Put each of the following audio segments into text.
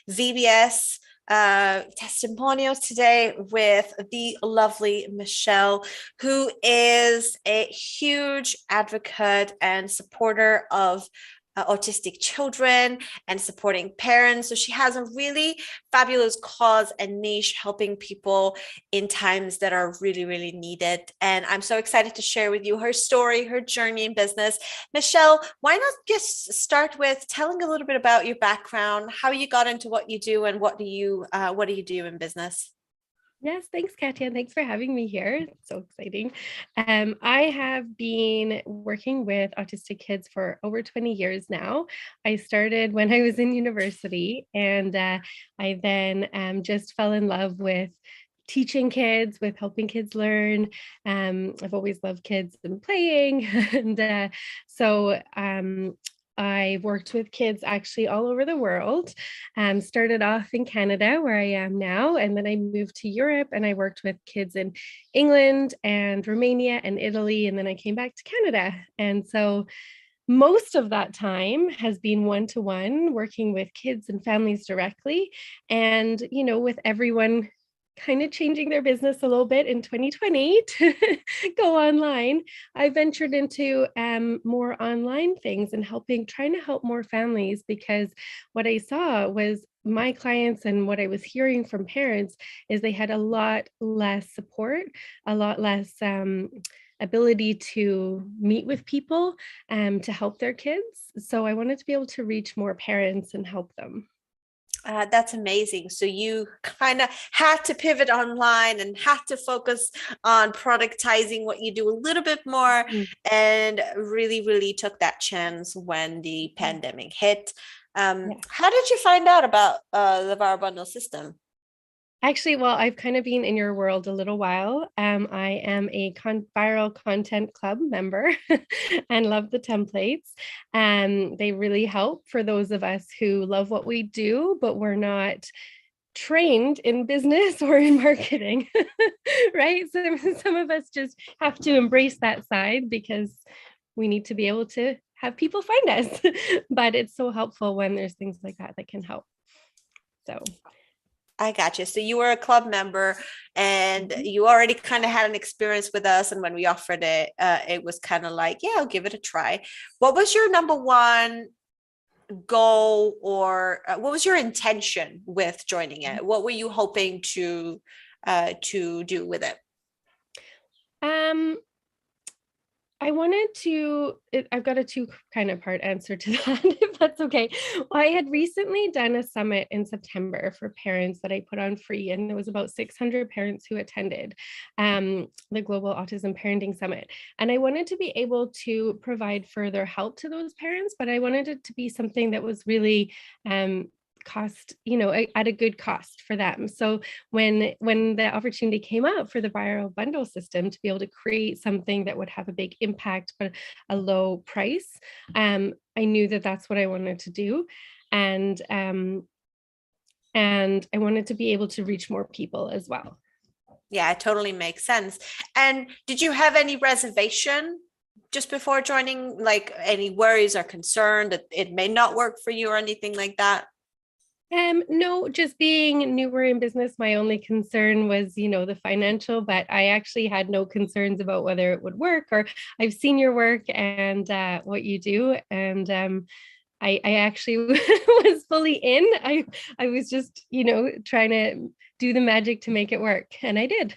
VBS testimonials today with the lovely Michelle, who is a huge advocate and supporter of autistic children and supporting parents. So she has a really fabulous cause and niche helping people in times that are really, really needed. And I'm so excited to share with you her story, her journey in business. Michelle, why not just start with telling a little bit about your background, how you got into what you do, and what do you do in business? Yes, thanks, Katya. Thanks for having me here. It's so exciting. I have been working with autistic kids for over 20 years now. I started when I was in university, and I then just fell in love with teaching kids, with helping kids learn. I've always loved kids and playing. And I worked with kids actually all over the world. Started off in Canada, where I am now, and then I moved to Europe and I worked with kids in England and Romania and Italy, and then I came back to Canada. And so most of that time has been one-to-one working with kids and families directly. And, with everyone kind of changing their business a little bit in 2020 to go online, I ventured into more online things and trying to help more families, because what I saw was my clients and what I was hearing from parents is they had a lot less support, a lot less ability to meet with people to help their kids. So I wanted to be able to reach more parents and help them. That's amazing. So you kind of had to pivot online and had to focus on productizing what you do a little bit more, Mm. and really, really took that chance when the pandemic hit. Yeah. How did you find out about the Viral Bundle system? Actually, well, I've kind of been in your world a little while. I am a Viral Content Club member and love the templates. They really help for those of us who love what we do, but we're not trained in business or in marketing, right? So some of us just have to embrace that side because we need to be able to have people find us. But it's so helpful when there's things like that that can help. So. I got you. So you were a club member and Mhm. you already kind of had an experience with us. And when we offered it, it was kind of like, yeah, I'll give it a try. What was your number one goal, or what was your intention with joining it? What were you hoping to do with it? Um, I wanted to, I've got a two kind of part answer to that, if that's okay. Well, I had recently done a summit in September for parents that I put on free, and there was about 600 parents who attended the Global Autism Parenting Summit. And I wanted to be able to provide further help to those parents, but I wanted it to be something that was really cost, at a good cost for them. So when the opportunity came up for the Viral Bundle System to be able to create something that would have a big impact but a low price, I knew that that's what I wanted to do. And I wanted to be able to reach more people as well. Yeah, it totally makes sense. And did you have any reservation just before joining, like any worries or concern that it may not work for you or anything like that? No, just being newer in business, my only concern was, the financial, but I actually had no concerns about whether it would work, or I've seen your work and what you do. And I actually was fully in. I was just, trying to do the magic to make it work, and I did.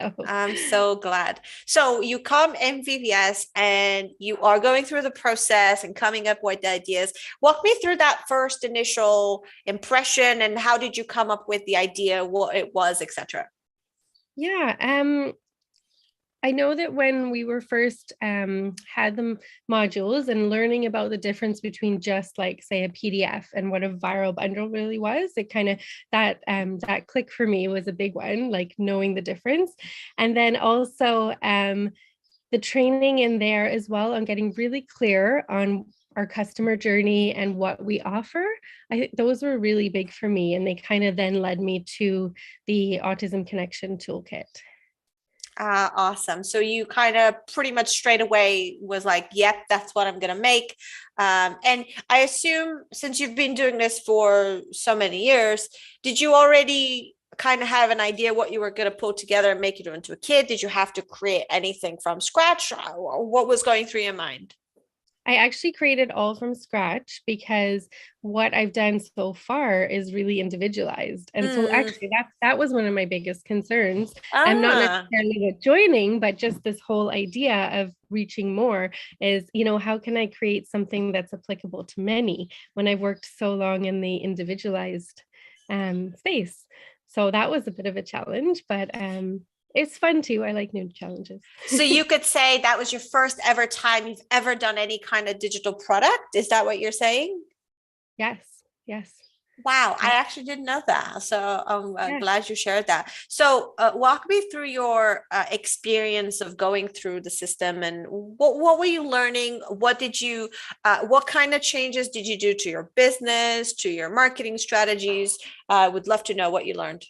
So. I'm so glad. So you come in VBS and you are going through the process and coming up with the ideas. Walk me through that first initial impression, and how did you come up with the idea, what it was, etc. Yeah, I know that when we were first had the modules and learning about the difference between just like say a PDF and what a viral bundle really was, it kind of that click for me was a big one, like knowing the difference. And then also the training in there as well on getting really clear on our customer journey and what we offer. I think those were really big for me, and they kind of then led me to the Autism Connection Toolkit. Awesome. So you kind of pretty much straight away was like, yep, that's what I'm going to make. And I assume since you've been doing this for so many years, did you already kind of have an idea what you were going to put together and make it into a kit? Did you have to create anything from scratch? What was going through your mind? I actually created all from scratch because what I've done so far is really individualized. And so Mm. actually that was one of my biggest concerns. I'm not Ah. necessarily with joining, but just this whole idea of reaching more is, how can I create something that's applicable to many when I've worked so long in the individualized space. So that was a bit of a challenge, but it's fun too. I like new challenges. So you could say that was your first ever time you've ever done any kind of digital product. Is that what you're saying? Yes, yes. Wow, I Yeah. actually didn't know that. So I'm Yeah. glad you shared that. So walk me through your experience of going through the system and what were you learning? What kind of changes did you do to your business, to your marketing strategies? Would love to know what you learned.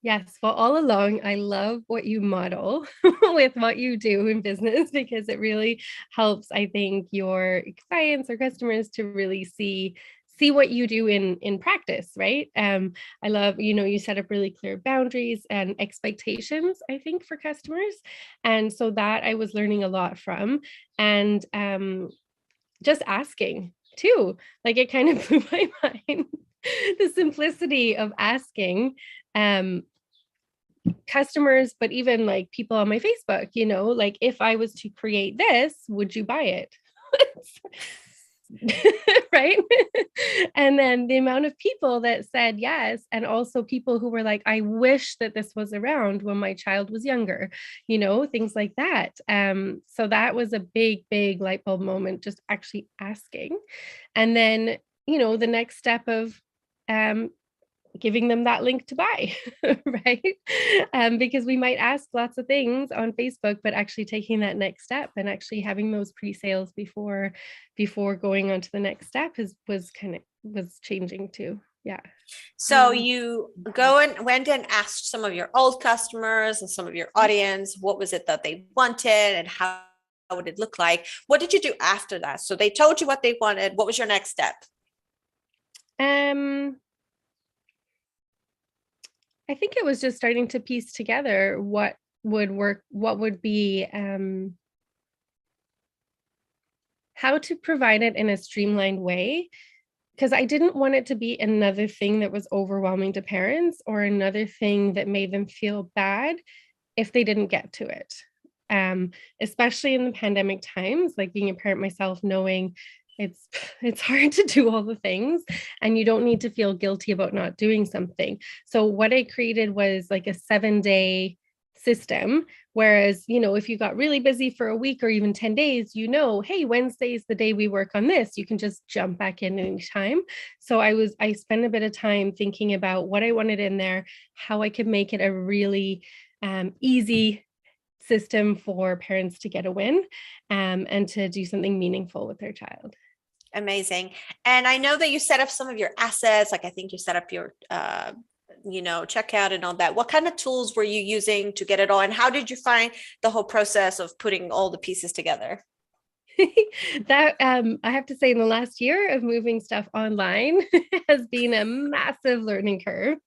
Yes. Well, all along, I love what you model with what you do in business because it really helps, I think, your clients or customers to really see what you do in practice, right? I love, you set up really clear boundaries and expectations, I think, for customers. And so that I was learning a lot from. And just asking too, like it kind of blew my mind. The simplicity of asking um customers, but even like people on my Facebook, like if I was to create this, would you buy it? Right. And then the amount of people that said yes, and also people who were like, I wish that this was around when my child was younger, things like that. So that was a big, big light bulb moment, just actually asking. And then, the next step of um giving them that link to buy, right? Because we might ask lots of things on Facebook, but actually taking that next step and actually having those pre-sales before going on to the next step was changing too. Yeah. So you went and asked some of your old customers and some of your audience, what was it that they wanted and how would it look like? What did you do after that? So they told you what they wanted. What was your next step? Um, I think it was just starting to piece together what would work, what would be how to provide it in a streamlined way, because I didn't want it to be another thing that was overwhelming to parents or another thing that made them feel bad if they didn't get to it. Especially in the pandemic times, like being a parent myself, knowing it's it's hard to do all the things and you don't need to feel guilty about not doing something. So what I created was like a 7-day system. Whereas, if you got really busy for a week or even 10 days, hey, Wednesday is the day we work on this. You can just jump back in anytime. So I spent a bit of time thinking about what I wanted in there, how I could make it a really easy system for parents to get a win and to do something meaningful with their child. Amazing. And I know that you set up some of your assets, like I think you set up your checkout and all that. What kind of tools were you using to get it all? And how did you find the whole process of putting all the pieces together? That I have to say, in the last year of moving stuff online has been a massive learning curve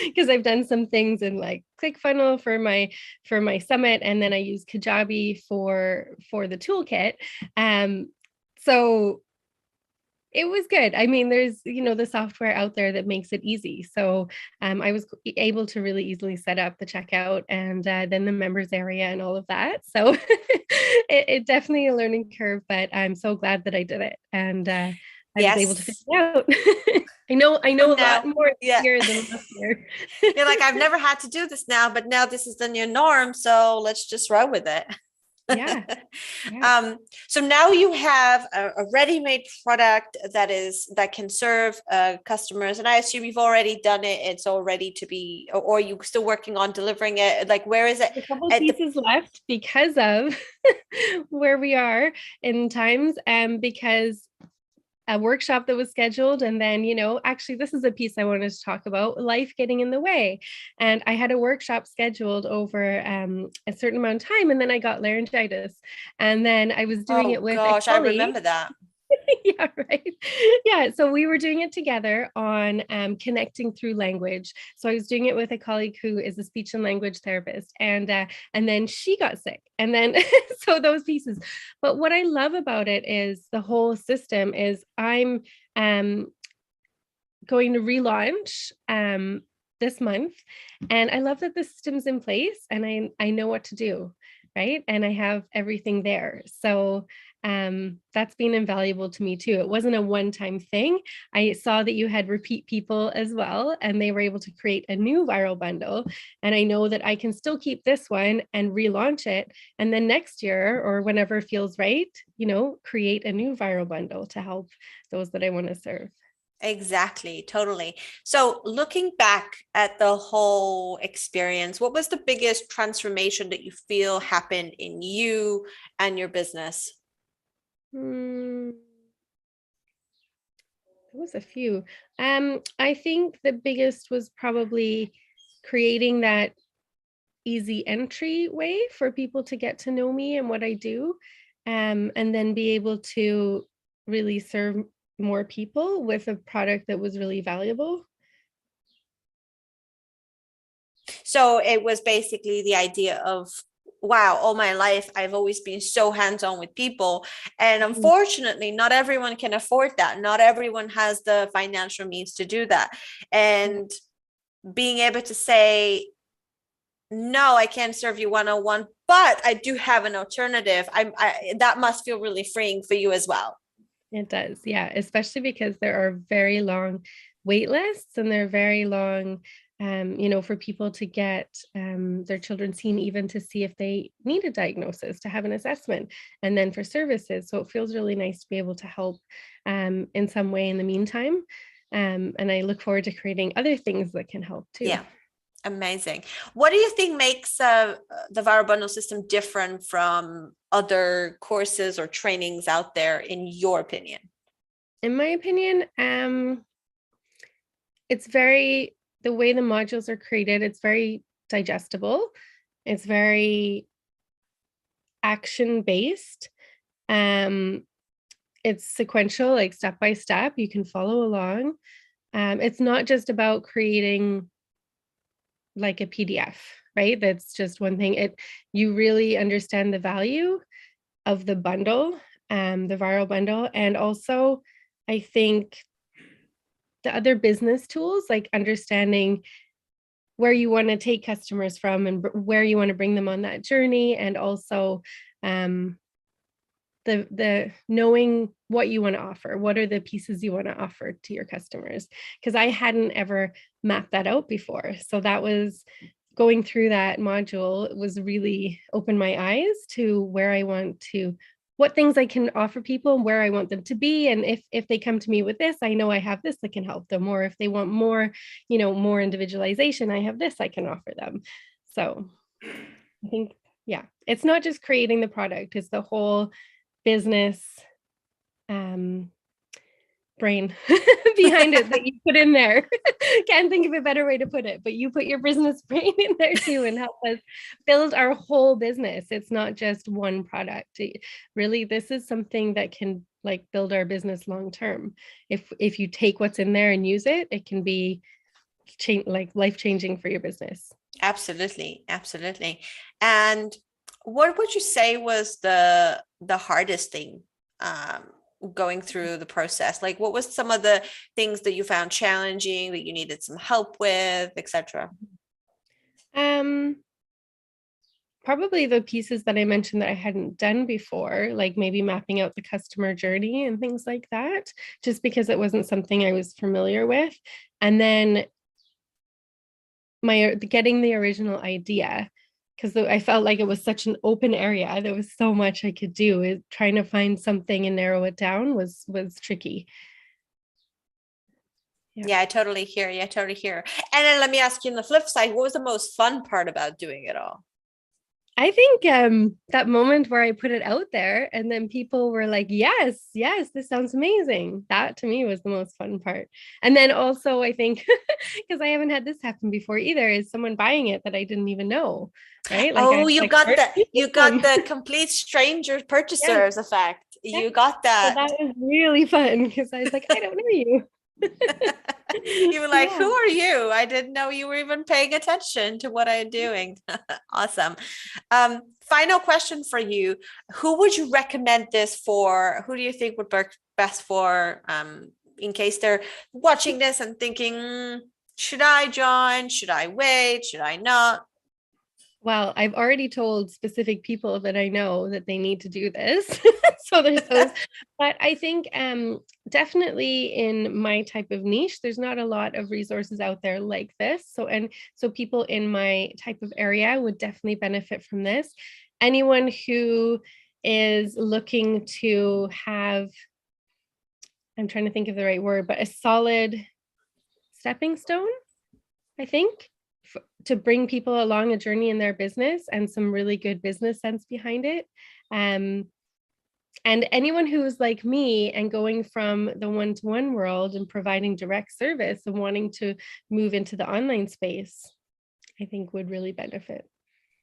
because I've done some things in like ClickFunnels for my summit, and then I use Kajabi for the toolkit. So it was good. I mean, there's, the software out there that makes it easy. So I was able to really easily set up the checkout and then the members area and all of that. So it definitely a learning curve, but I'm so glad that I did it. And I was able to figure Yes. it out. I know a lot Now, more this yeah. year than last year. You're like, I've never had to do this now, but now this is the new norm. So let's just roll with it. Yeah. Yeah. So now you have a ready-made product that can serve customers, and I assume you've already done it. It's all ready to be, or you still working on delivering it? Like, where is it? A couple pieces left because of where we are in times, because a workshop that was scheduled. And then, actually, this is a piece I wanted to talk about, life getting in the way. And I had a workshop scheduled over a certain amount of time. And then I got laryngitis. And then I was doing it Oh with a gosh, I colleague. remember that. Yeah, right. Yeah. So we were doing it together on connecting through language. So I was doing it with a colleague who is a speech and language therapist, and then she got sick, and then so those pieces. But what I love about it is the whole system is I'm going to relaunch this month, and I love that the system's in place, and I know what to do, right? And I have everything there. So that's been invaluable to me too. It wasn't a one-time thing. I saw that you had repeat people as well, and they were able to create a new viral bundle. And I know that I can still keep this one and relaunch it. And then next year, or whenever feels right, create a new viral bundle to help those that I want to serve. Exactly, totally. So looking back at the whole experience, what was the biggest transformation that you feel happened in you and your business? There was a few. I think the biggest was probably creating that easy entry way for people to get to know me and what I do, and then be able to really serve more people with a product that was really valuable. So it was basically the idea of, wow, all my life I've always been so hands-on with people. And Mm. unfortunately, not everyone can afford that. Not everyone has the financial means to do that. And being able to say, no, I can't serve you one-on-one, but I do have an alternative. That must feel really freeing for you as well. It does, yeah, especially because there are very long wait lists, and they're very long, for people to get their children seen, even to see if they need a diagnosis, to have an assessment, and then for services. So it feels really nice to be able to help in some way in the meantime. And I look forward to creating other things that can help too. Yeah. Amazing. What do you think makes the Viral Bundle system different from other courses or trainings out there, in your opinion? In my opinion, it's the way the modules are created, it's very digestible. It's very action based. Um, it's sequential, like step by step. You can follow along. It's not just about creating like a PDF, right? That's just one thing. You really understand the value of the bundle, the viral bundle, and also I think the other business tools, like understanding where you want to take customers from and where you want to bring them on that journey, and also the knowing what you want to offer, what are the pieces you want to offer to your customers, because I hadn't ever mapped that out before. So that was going through that module was really opened my eyes to where I want to, what things I can offer people and where I want them to be. And if they come to me with this, I know I have this that can help them. Or if they want more, more individualization, I have this I can offer them. So I think, yeah, it's not just creating the product, it's the whole business brain behind it that you put in there. Can't think of a better way to put it, but you put your business brain in there too and help us build our whole business. It's not just one product. Really, this is something that can like build our business long term. If you take what's in there and use it, it can be like life changing for your business. Absolutely, absolutely. And what would you say was the hardest thing going through the process? Like, what was some of the things that you found challenging, that you needed some help with, etc.? Probably the pieces that I mentioned that I hadn't done before, like maybe mapping out the customer journey and things like that, just because it wasn't something I was familiar with. And then getting the original idea, because I felt like it was such an open area. There was so much I could do. Trying to find something and narrow it down was tricky. Yeah, I totally hear you. I totally hear. And then let me ask you on the flip side, what was the most fun part about doing it all? I think that moment where I put it out there and then people were like, yes, yes, this sounds amazing. That to me was the most fun part. And then also, I think, because I haven't had this happen before either, is someone buying it that I didn't even know, right? Like Oh, I you like, got where the did you you got come? the complete stranger Yes, purchasers effect. yes. You got So that. that was really fun because I was like, I don't know you. You were like, who Yeah. are you? I didn't know you were even paying attention to what I'm doing. Awesome. Final question for you. Who would you recommend this for? Who do you think would work best for in case they're watching this and thinking, should I join? Should I wait? Should I not? Well, I've already told specific people that I know that they need to do this. So there's those. But I think definitely in my type of niche, there's not a lot of resources out there like this. So people in my type of area would definitely benefit from this. Anyone who is looking to have, I'm trying to think of the right word, but a solid stepping stone, I think, to bring people along a journey in their business and some really good business sense behind it. And anyone who's like me and going from the one-to-one world and providing direct service and wanting to move into the online space, I think would really benefit.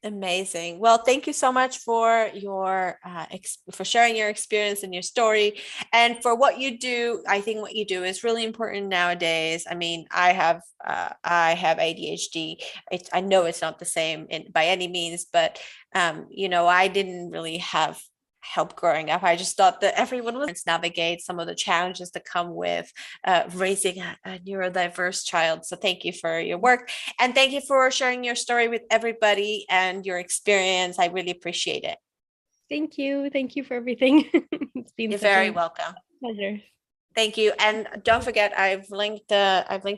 Amazing. Well, thank you so much for your for sharing your experience and your story, and for what you do. I think what you do is really important nowadays. I mean, I have ADHD. I know it's not the same by any means, but I didn't really have help growing up. I just thought that everyone was navigate some of the challenges that come with raising a neurodiverse child. So thank you for your work. And thank you for sharing your story with everybody and your experience. I really appreciate it. Thank you. Thank you for everything. It's been You're such very a welcome. pleasure. Thank you. And don't forget, I've linked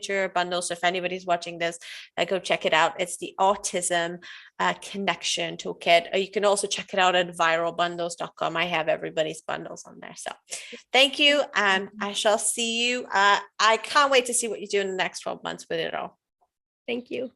your bundle. So if anybody's watching this, go check it out. It's the Autism Connection Toolkit. You can also check it out at viralbundles.com. I have everybody's bundles on there. So thank you. And I shall see you. I can't wait to see what you do in the next 12 months with it all. Thank you.